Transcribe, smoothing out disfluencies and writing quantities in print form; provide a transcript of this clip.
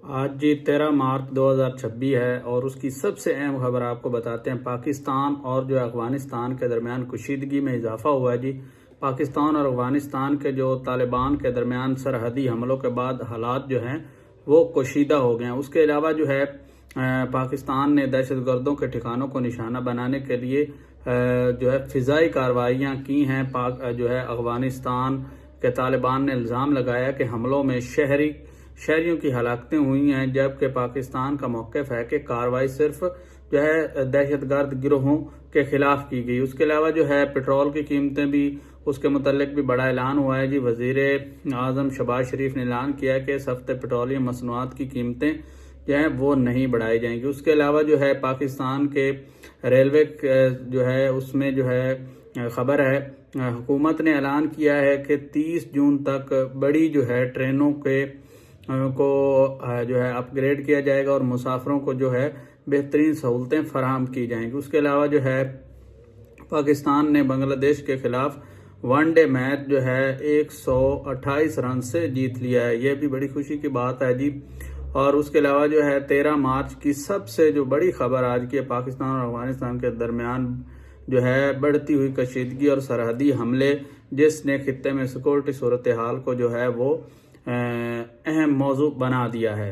آج جی 13 مارچ 2026 ہے اور اس کی سب سے اہم خبر آپ کو بتاتے ہیں۔ پاکستان اور جو افغانستان کے درمیان کشیدگی میں اضافہ ہوا ہے جی۔ پاکستان اور افغانستان کے جو طالبان کے درمیان سرحدی حملوں کے بعد حالات جو ہیں وہ کشیدہ ہو گئے ہیں۔ اس کے علاوہ جو ہے پاکستان نے دہشت گردوں کے ٹھکانوں کو نشانہ بنانے کے لیے جو ہے فضائی کارروائیاں کی ہیں۔ جو ہے افغانستان کے طالبان نے الزام لگایا کہ حملوں میں شہریوں کی ہلاکتیں ہوئی ہیں، جبکہ پاکستان کا موقف ہے کہ کارروائی صرف جو ہے دہشت گرد گروہوں کے خلاف کی گئی۔ اس کے علاوہ جو ہے پیٹرول کی قیمتیں بھی اس کے متعلق بھی بڑا اعلان ہوا ہے جی۔ وزیر اعظم شہباز شریف نے اعلان کیا ہے کہ اس ہفتے پیٹرولیم مصنوعات کی قیمتیں جو ہیں وہ نہیں بڑھائی جائیں گی۔ اس کے علاوہ جو ہے پاکستان کے ریلوے جو ہے اس میں جو ہے خبر ہے، حکومت نے اعلان کیا ہے کہ 30 جون تک بڑی جو ہے ٹرینوں کو جو ہے اپ گریڈ کیا جائے گا اور مسافروں کو جو ہے بہترین سہولتیں فراہم کی جائیں گی۔ اس کے علاوہ جو ہے پاکستان نے بنگلہ دیش کے خلاف ون ڈے میچ جو ہے 128 رن سے جیت لیا ہے۔ یہ بھی بڑی خوشی کی بات ہے جی۔ اور اس کے علاوہ جو ہے 13 مارچ کی سب سے جو بڑی خبر آج کی ہے، پاکستان اور افغانستان کے درمیان جو ہے بڑھتی ہوئی کشیدگی اور سرحدی حملے، جس نے خطے میں سیکورٹی صورتحال کو جو ہے وہ اہم موضوع بنا دیا ہے۔